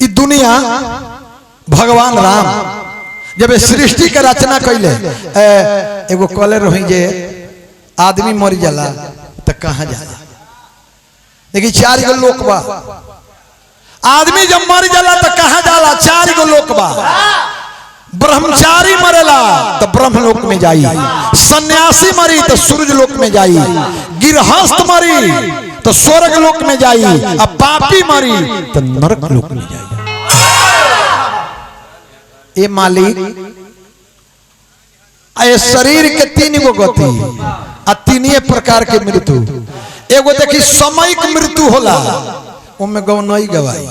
ई दुनिया भगवान राम जब सृष्टि के रचना कैले एगो कॉलर रही जे आदमी मर जाला तो कहाँ जाला। देखिए 4 गो लोक बा, आदमी जब मर जाला तो कहाँ जाला? 4 गो लोक बा। ब्रह्मचारी मरेला तो ब्रह्मलोक में जाई, सन्यासी मरी तो सूरज लोक में जाई, गिरहस्थ मरी तो स्वर्ग लोक में जाई, अब पापी मरी तो नरक लोक में जाई। ये मालिक ये शरीर के 3 गो गति आ 3 प्रकार के मृत्यु। एगो देखी सामयिक मृत्यु होला, उनमें गौ नहीं गवाई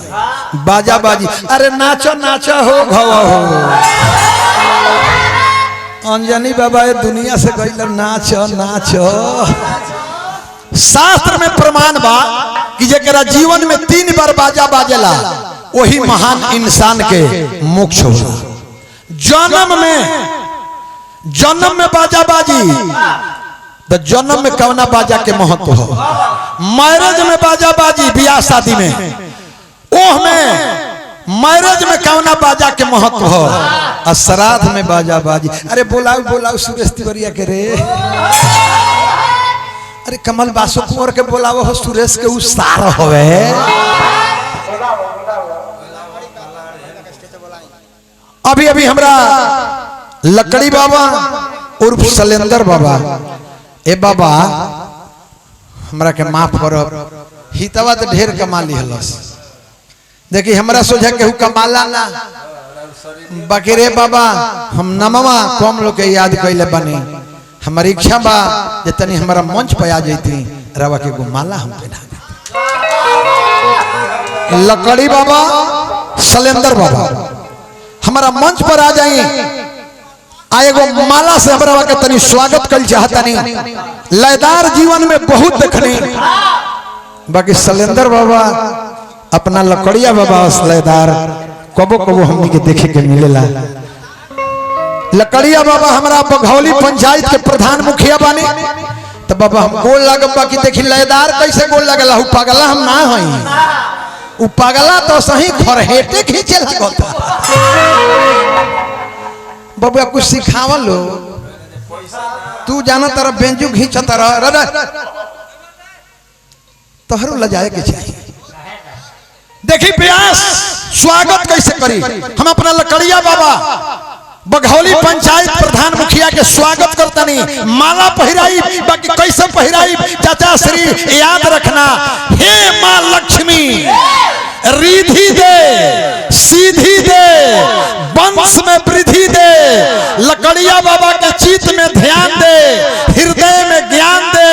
बाजा बाजी, अरे नाचो नाचो हो घवा हो। अंजनी बाबा ये दुनिया से गई नाचो नाचो। शास्त्र में प्रमाण बा कि जरा जीवन में 3 बार बाजा बाजेला वही महान इंसान के मोक्ष होला। जन्म में बाजा बाजी तो जन्म में कवना बाजा के महत्व हो, मैरिज में बाजा बाजी ब्याह शादी में, ओह में मैरिज में कवना बाजा के महत्व हो, और श्राद्ध में बाजा बाजी। अरे बोलाओ बोलाओ सुरेश तिवारिया के रे, अरे कमल बासु कुंवर के बोलाओ हो, सुरेश के उसार होवे। अभी अभी हमरा लकड़ी बाबा उर्फ शैलेंद्र बाबा, ए बाबा हमरा के माफ करो, हितवा तो ढेर कमा लिहलस। देखी हमरा सोझा केहू कमाला ना, बाकी रे बाबा हम नमवा कम लोग के याद कैले बनी। हमारी इच्छा बा जे तनी हमारा मंच पे आ जैती, रवा के गो माला हम पहना देती। लकड़ी बाबा शैलेंद्र बाबा हमारा मंच पर आ जाई, आएगो माला से हमरा के तनी स्वागत कर चाहतनी। लयदार जीवन में बहुत देखनी, बाकी शैलेंद्र बाबा अपना लकड़िया बाबा लयदार कबो कबो हमनी के देखे के मिलेला। लकड़िया बाबा हमारा बघौली पंचायत के प्रधान मुखिया बानी, तो बाबा हम गोल लागब, बाकी देखी लयदार कैसे गोल लगला। उ पागला हम ना हई, उ पागला तो सही खरहेटे खींचे लगता। बाबा कुछ सिखावा लो, तू जाना तरह बेंजू घींचता रह, तोहरो लजाए के चाहिए। देखी प्रयास स्वागत कैसे करी। हम अपना लकड़िया बाबा बघौली पंचायत प्रधान मुखिया के स्वागत करतनी, माला पहिराई, बाकी कैसे पहिराई चाचा श्री याद रखना। हे माँ लक्ष्मी रिधि दे, सीधी दे, वंश में वृद्धि दे, लकड़िया बाबा के चित्त में ध्यान दे, हृदय में ज्ञान दे,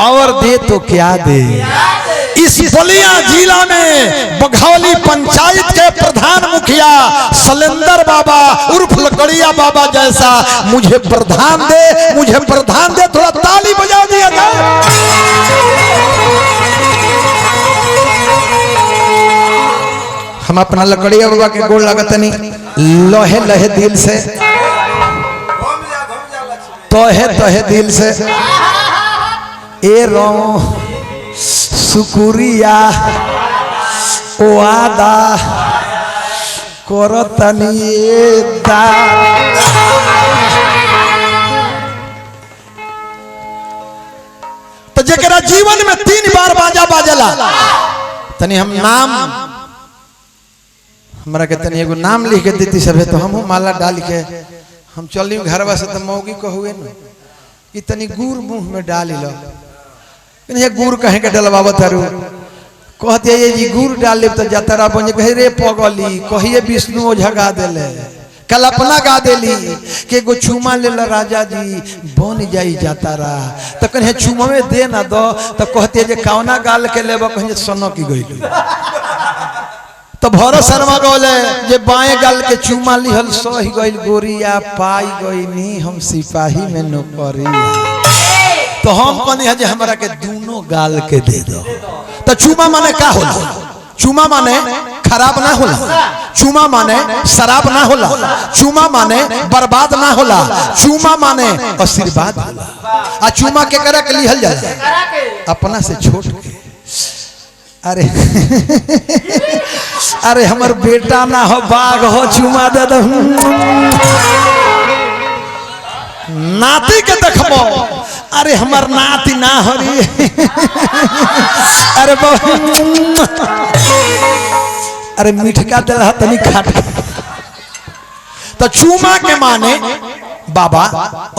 और दे तो क्या दे। इस बलिया जिला में बघौली पंचायत के प्रधान मुखिया शैलेंद्र बाबा उर्फ लकड़िया बाबा जैसा मुझे प्रधान दे, मुझे प्रधान दे। थोड़ा ताली बजा दिया जाए। हम अपना लकड़िया बाबा के गोड़ लगतनी लोहे लहे दिल से, तोहे तोहे दिल से। ए रो शुक्रिया वादा करतनी दा। तो जरा जीवन में 3 बार बाजा बाजला, तनी हम नाम हमरा के तनी एगो नाम लिख के देती सब, तो हम माला डाल के हम चली घरवा से। तो मौगी कहुए न कि तनी गुड़ मुंह में डाल लो, ये गुड़ कहे के डलवावत हरू, कहते ये जी गुड़ डाल ले तो जतरा बन। कहे रे पगली, कहिए विष्णु ओझा गा देले, कल्पना गा देली कि एगो चुमा ले राजा जी बन जाई जतरा। तो कहे चुमावे दे ना दो, तो कहते जे कौना गाल के लेबो, कहे सोनो की गई। तो भरत शर्मा बोले जे बाएं गाल के चुमा लिहल सही गई गोरिया, पाई गई नी हम सिपाही में नौकरिया। तो हम कहने जे हमरा के दोनों गाल के दे दो। तो चुमा माने का होला? चुमा माने खराब ना होला, चुमा माने शराब ना होला, चुमा माने बर्बाद ना होला, चुमा माने आशीर्वाद होला। आ चुमा के करा के लिहल जाला अपना से छोट के। अरे अरे हमर बेटा ना हो बाघ हो चुमा दे दो नाती के देखबो अरे हमर नाती ना हो रे अरे अरे मिठका दे तनी खाट तो चूमा के माने बाबा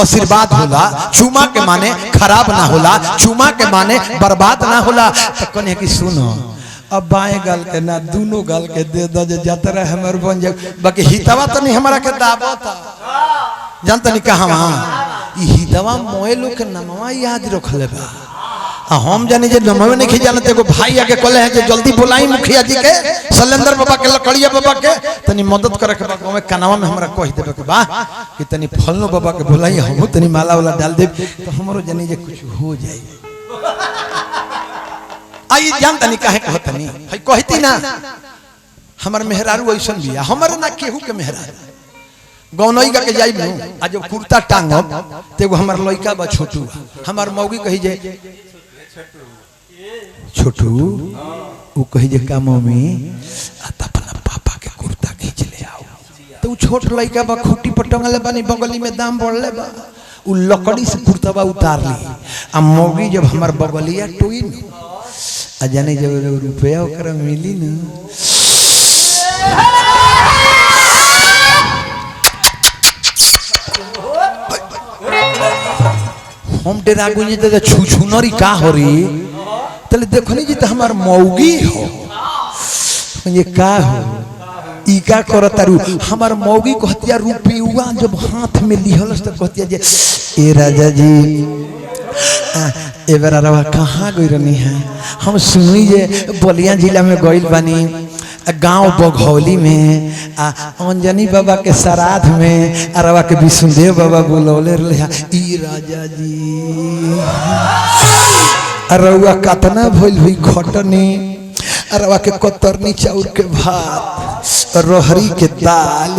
आशीर्वाद होला चूमा के माने खराब ना होला चूमा के माने बर्बाद ना होला तो कने की सुनो अब बाएं गाल के ना दोनों गाल के दे दो जतरा हमर बन जाए बाकी हितवा तो नहीं हमारा के दाबा था जानता नहीं कहा हितवा मोए लोग के नमवा याद रख ले हम जाने जे नमवे नहीं जानते एगो भाई आके कहले हैं जे जल्दी बुलाई मुखिया जी के सलेंदर बाबा के लकड़िया बाबा के तनी मदद करे के बाबा में कनावा में हमरा कह देबे के बा कि तनी फलनो बाबा के बुलाई हम तनी माला वाला डाल दे तो हमरो जानी जे कुछ हो जाए आई जानता नहीं काहे कहतनी है कहती ना हमर मेहरारू ऐसन बिया हमर ना केहू के मेहरारू गौनई के जाई नु आज कुर्ता टांगब तेगो हमर लइका बा छोटू हमर मौगी कही जे छोटू वो कही जे का मम्मी अपना पापा के कुर्ता खींच ले आओ तो छोट लइका बा खूटी पर टंगले बानी बगली में दाम बढ़ले बा उ लकड़ी से कुर्तावा उतार ली आ मौगी जब हमर बगलिया टोई न आ जाने जब रुपया ओकरा मिली न हम डेरा गुनी तो छुछुनरी का हो रही तले देखो नहीं जी तो हमार मौगी हो ये का हो ई का करतारू हमार मौगी कहतिया रुपया जब हाथ में लिहलस तो कहतिया जे ए राजा जी ए बेरा रवा कहाँ गई रहनी है हम सुनी जे बलिया जिला में गइल बानी गांव बघौली में अंजनी बाबा के श्राद्ध में अरवा के विष्णुदेव बाबा बुलौले रहे ई राजा जी अरवा कतना भइल हुई खटनी अरवा के कतरनी चाउर के भात रोहरी के दाल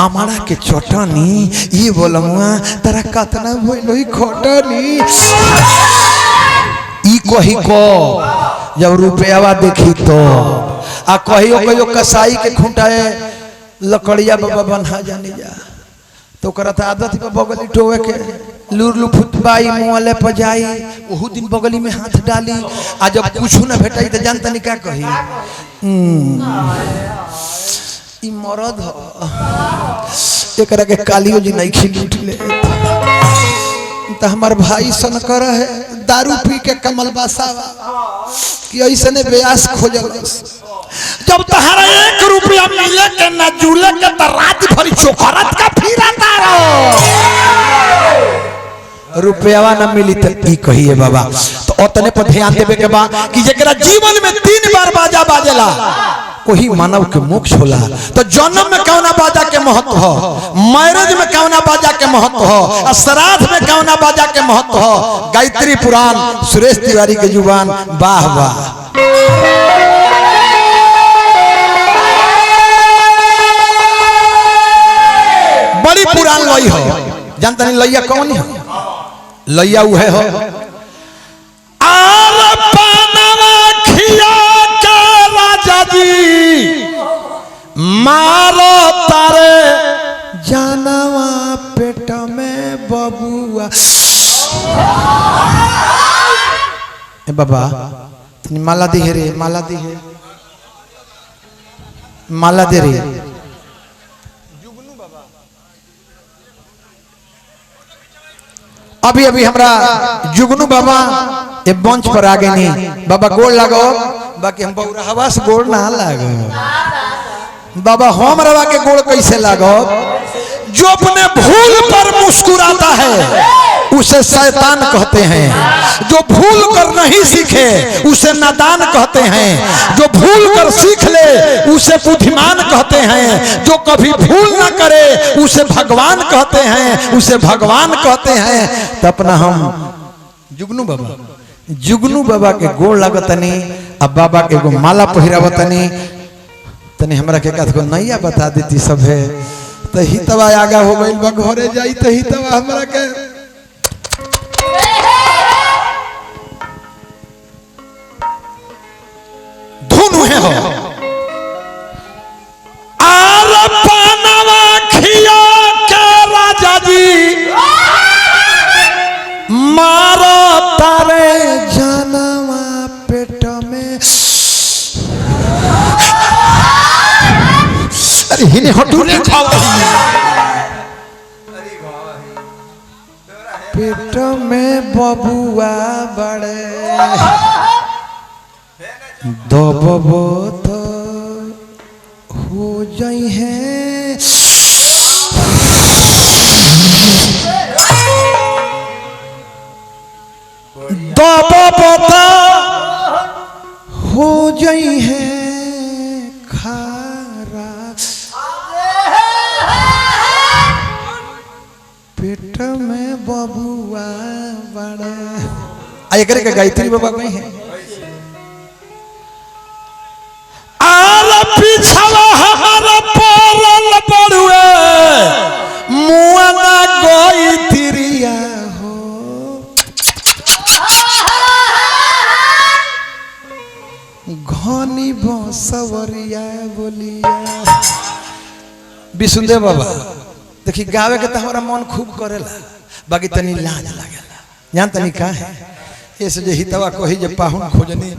आमड़ा के चटनी ये बोलमुआ तारा कतना भइल हुई खटनी ई कही को जब रुपयावा देखी तो आ कहियो कहियो कसाई के खूंटाए लकड़िया बाबा बन्हा जानी जा तो करत आदत पे बगली टोवे के लूर लुफुतबाई मुआले पर जाई ओहु दिन बगली में हाथ डाली आ जब कुछ न भेटाई तो जानता नहीं क्या कही ई मरद एकरा के कालियो जी नहीं खिल उठले तो हमार भाई सन कर है दारू पी के कमल बासावा कि ऐसे ने ब्यास खोजलस जब तहरा 1 रुपया मिले के न जुले के त रात भरी चोखरत का फिरता रहो रुपयावा न मिली त ई कहिए बाबा तो ओतने पर ध्यान देवे के बा कि जेकरा जीवन में 3 बार बाजा बाजेला वही मानव के मोक्ष होला तो जन्म में कौना बाजा के महत्व हो मैरिज में कौना बाजा के महत्व हो श्राद्ध में कौना बाजा के महत्व हो गायत्री पुराण सुरेश तिवारी के जुबान वाह वाह बड़ी पुरान लई हो जानता नहीं लैया कौन है लैया उहे हो आर पानवा खिया के राजा जी मारो तारे जानवा पेट में बबुआ ए बाबा तनी माला दी है रे माला दी है माला दे रे अभी अभी हमरा जुगनू बाबा ये मंच पर आ गए नहीं बाबा गोड़ लगो बाकी हम बौरा हवा से गोड़ ना लगो बाबा हम रवा के गोड़ कैसे लगो जो अपने भूल पर मुस्कुराता है उसे शैतान कहते हैं जो भूल कर नहीं सीखे उसे नादान कहते हैं जो भूल कर सीख ले उसे बुद्धिमान कहते हैं जो कभी भूल ना करे उसे भगवान कहते हैं उसे भगवान कहते हैं तो अपना हम जुगनू बाबा के गोड़ लगतनी अब बाबा के एगो माला पहिरावतनी तनी हमरा के कथ को नैया बता देती सब है तो हितवा आगा हो गइल बा घरे जाई तो हितवा हमरा के धुन है हो अरे हिने हटूले खाओ पेट में बबुआ बड़े दबबो तो हो जाई है दबबो तो हो जाई है खारा पेट में बबुआ बड़े आए करे के गायत्री बाबा कहीं है आल पिछवा हमारा परल पड़ुए मुआना गायत्रिया हो घनी बसवरिया बोलिया विष्णुदेव बाबा देखी गावे के तो हमारा मन खूब करेला बाकी तनी लाज लागेला जान तनी का है ऐसे जे हितवा कही जे पाहुन खोजनी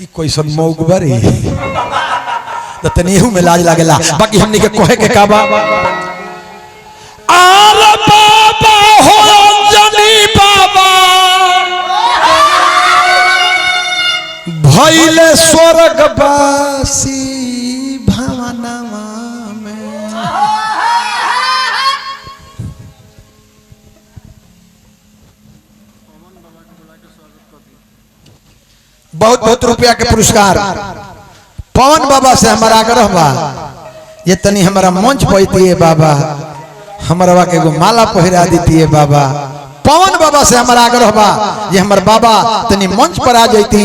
ई कैसन मौगबरी तो तनी एहू में लाज लागेला बाकी हमनी के कहे के का बा आर बाबा हो अंजनी बाबा भइले स्वर्गवासी भवनमा में बहुत बहुत रुपया के पुरस्कार पवन बाबा से हमारा आग्रह बा ये तनी हमारा मंच पैती है बाबा हमारा के एगो माला पहिरा देती है बाबा पवन बाबा से हमारा आग्रह बा ये हमारे बाबा तनी मंच पर आ जाती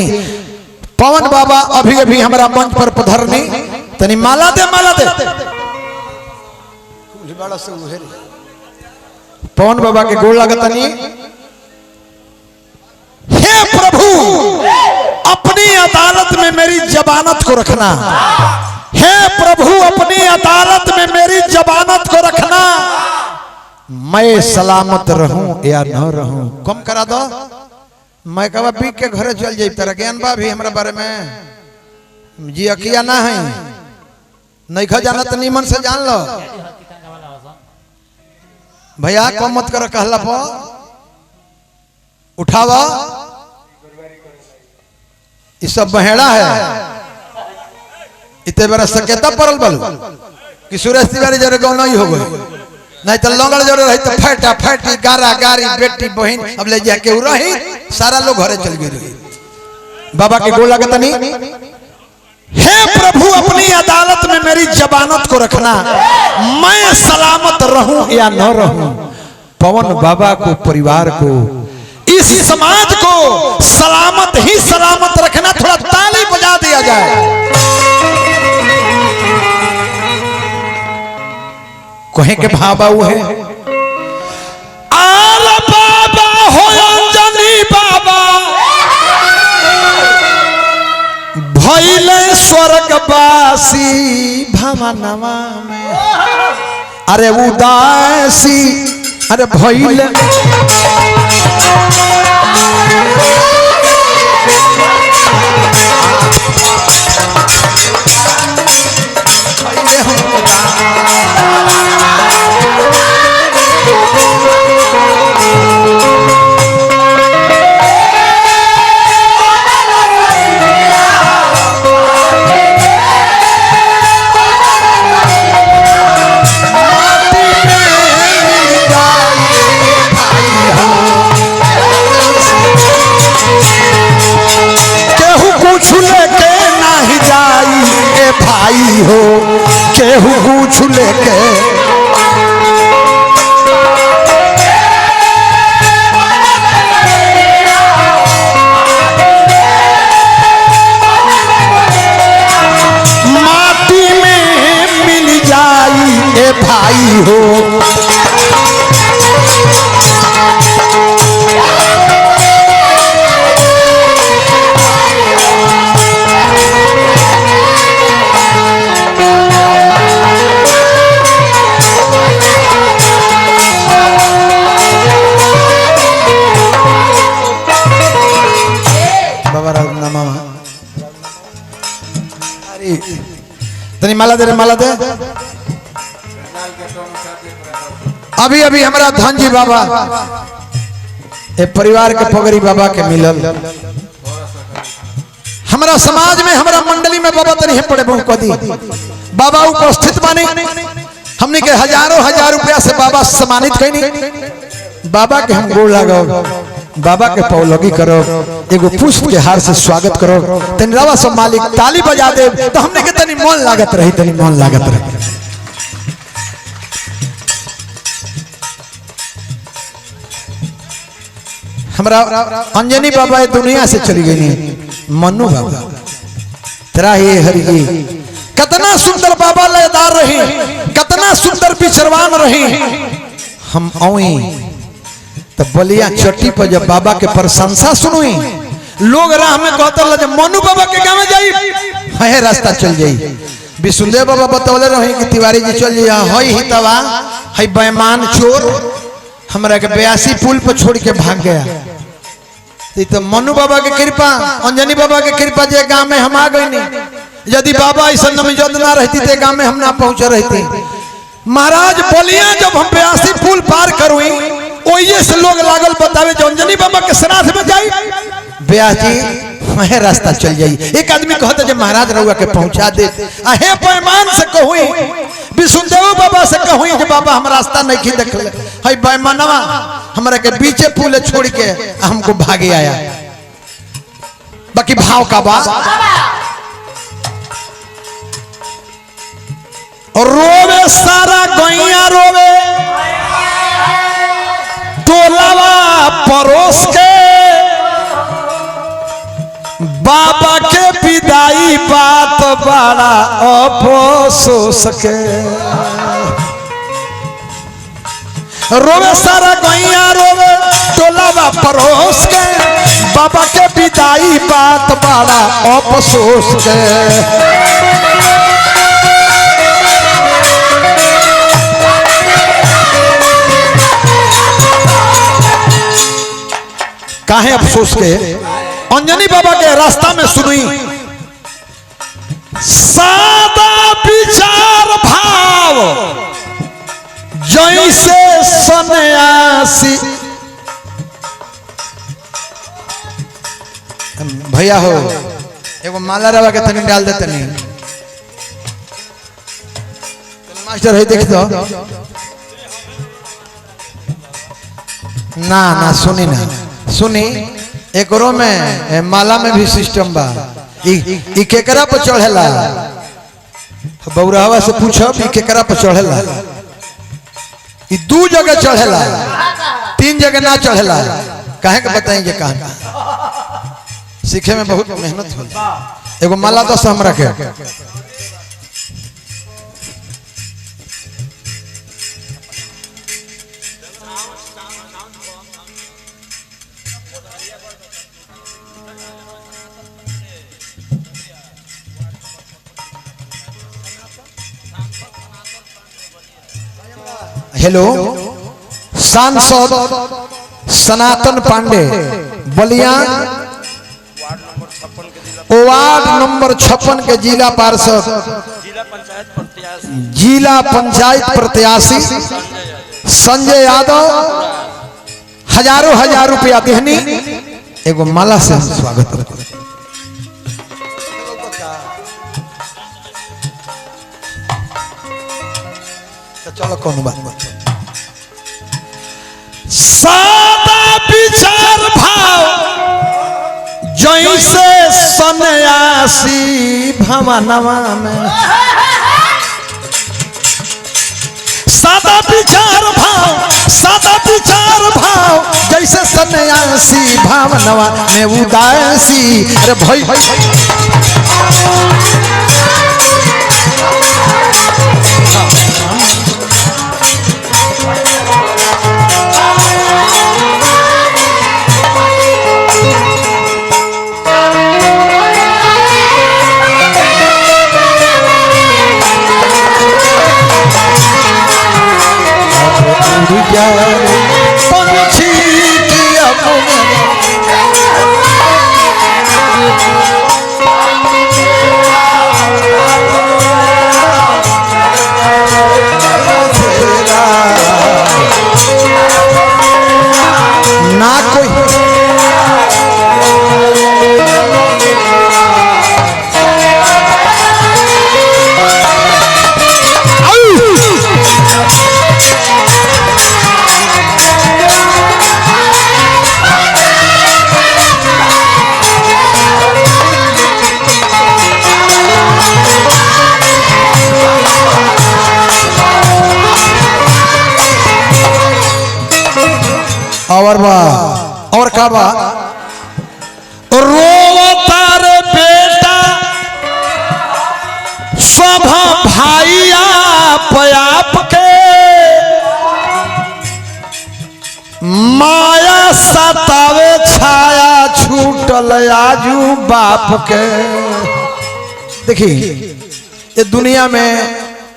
पवन बाबा अभी अभी हमारा मंच पर पधरनी तनी माला दे पवन बाबा के गोड़ लगतनी हे प्रभु अपनी अदालत में मेरी जमानत को रखना हे प्रभु अपनी अदालत में मेरी जमानत को रखना मैं सलामत रहूं या न रहूं कम करा दो मैं कहा पी के घरे चल जाए तेरा ज्ञान बा भी हमारे बारे में जी अकिया ना है नहीं खा जाना तो नीमन से जान लो भैया कम मत करो कहला पो उठावा ये सब बहेड़ा है इतने बड़ा सकेता परल बल कि सुरेश तिवारी जरे गाँव नहीं हो गए नहीं तो लंगड़ जरे रही तो फटा फटी गारा गारी बेटी बहन अब ले जाके रही सारा लोग घरे चल गए रही बाबा के गोला का तनी हे प्रभु अपनी अदालत में मेरी जमानत को रखना मैं सलामत रहूं या न रहूं पवन बाबा को परिवार को इस समाज को सलामत ही सलामत रखना थोड़ा ताली बजा दिया जाए कहे के भाबा वो है आल बाबा हो अंजनी बाबा भइले स्वर्गवासी भवनमा में अरे उदासी अरे भइले भाई हो केहू कुछ लेके माटी में मिल जाई ए भाई हो तनी माला दे रे माला दे अभी अभी हमारा धनजी बाबा ए परिवार के पगड़ी बाबा के मिलल। हमारा समाज में हमारा मंडली में बाबा तनी पड़े बहु कदी बाबा उपस्थित माने हमने के हजारों हजार रुपया से बाबा सम्मानित कैनी। बाबा के हम गोड़ लगाओ, बाबा के पौलगी करो, एगो पुष्प के हार से स्वागत करो। तनी रवा सब मालिक ताली बजा दे तो हमने के तनी मन लागत रही, तनी मन लागत रही। हमारा अंजनी बाबा दुनिया से चली गई, मन्नू बाबा तेरा ये हरि कितना सुंदर बाबा लयदार रही, कितना सुंदर पिछरवान रही। हम औई तो बलिया चट्टी पर जब बाबा के प्रशंसा सुनुई, लोग राह में कहते जब मनु बाबा के गाँव जाई है रास्ता चल जाई। विष्णुदेव बाबा बतौले रही कि तिवारी जी चल जाइए हई ही तवा हई बेईमान चोर हमरा के 82 पुल पर छोड़ के भाग गया। तो मनु बाबा के कृपा, अंजनी बाबा के कृपा जे गांव में हम आ गई नहीं। यदि बाबा ऐसा नमजद ना रहती तो गांव में हम ना पहुंच रहती। महाराज बलिया जब हम 82 पुल पार करुई ओये से लोग लागल बतावे जो अंजनी बाबा के श्राद्ध में जाई ब्याह जी वह रास्ता चल जाई। एक आदमी कहता जे महाराज रउआ के पहुंचा दे, अहे पैमान से कहुई विष्णुदेव बाबा से कहुई जे बाबा हम रास्ता नहीं की देखले हई बेईमानवा हमरा के बीचे पुल छोड़ के हमको भागे आया। बाकी भाव का बा और रोवे सारा गैया रोवे टोलावा परोस के बाबा के विदाई बात बड़ा अफसोस के। रोवे सारा गैया रोवे टोलावा परोस के बाबा के विदाई बात बड़ा अफसोस के। काहे अफसोस के? अंजनी बाबा के रास्ता में सुनी सादा विचार भाव जैसे सन्यासी। भैया हो एगो माला रवा के तनी डाल देते नहीं मास्टर है देख दो ना ना सुनी ना सुनी एकरो में माला में भी सिस्टम बा। ई केकरा पर चढ़ेला बौरावा से पूछो ई केकरा पर चढ़ेला। ई 2 जगह चढ़ेला 3 जगह ना चढ़ेला। काहे के बताएंगे कहां सीखे में बहुत मेहनत होला। एगो माला दस हमरा के हेलो सांसद सनातन पांडे बलिया वार्ड नंबर 56 के जिला पार्षद जिला पंचायत प्रत्याशी संजय यादव हजारों हजार रुपया देहनी एगो माला से स्वागत करते। चलो कौन बात सादा विचार भाव जैसे सन्यासी भवनवा में सादा विचार भाव जैसे सन्यासी भवनवा में उदासी। अरे भाई पंछी की अपने और बा और का बा रोवता रे बेटा सब भाई आप के माया सतावे छाया छूटल आजू बाप के। देखी ये दुनिया में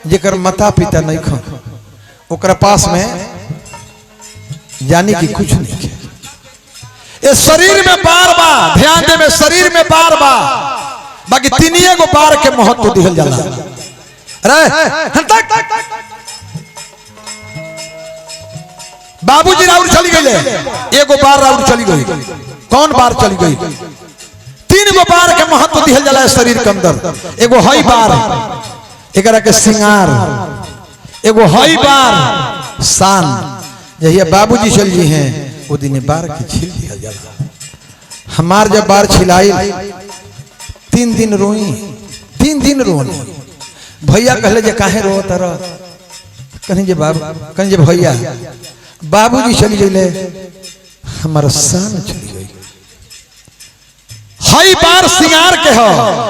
जेकर माता पिता नहीं खा ओकरा पास में जाने की कुछ नहीं है। ये शरीर में बार बार ध्यान दे में शरीर में बार बार बाकी तीनिए गो बार के महत्व दिहल जाला। अरे बाबूजी राउर चली गई एगो बार राउर चली गई। कौन बार चली गई? 3 गो बार के महत्व दिहल जाला शरीर के अंदर। एगो हई बार एकरा के सिंगार, एगो हई बार शान। यही बाबूजी चल जी हैं वो दिन बार के छिल दिया जाला। हमार जब बार छिलाई 3 दिन रोई, 3 दिन रोनी। भैया कहले जे काहे रो तर कहीं जे बाबू कहीं जे भैया बाबूजी चली गईले हमारा शान चली गई। हई बार सिंगार के हो,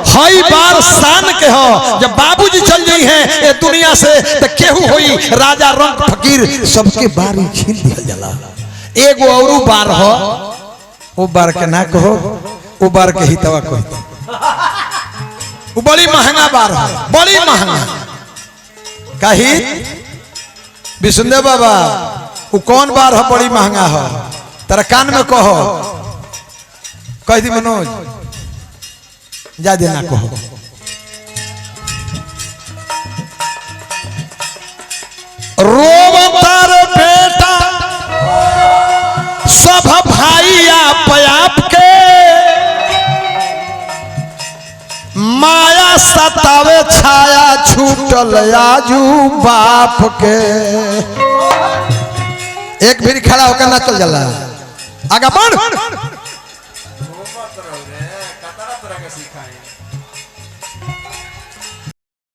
हई बार शान के हो। जब बाबूजी चल गई हैं ये दुनिया से तो केहू होई राजा रंग फकीर सबके बारी छीन दिया जाला। एगो और बार हो वो बार के ना कहो वो बार के हितवा कहो। वो बड़ी महंगा बार हो, बड़ी महंगा। कही विष्णु बाबा वो कौन बार है बड़ी महंगा हो? तेरा कान में कहो कह दी मनोज जा देना कहो। रोवता रे बेटा सब भाई आप के माया सतावे छाया छूटल आजू बाप के। एक भी खड़ा होकर ना चल जाला आगे बढ़।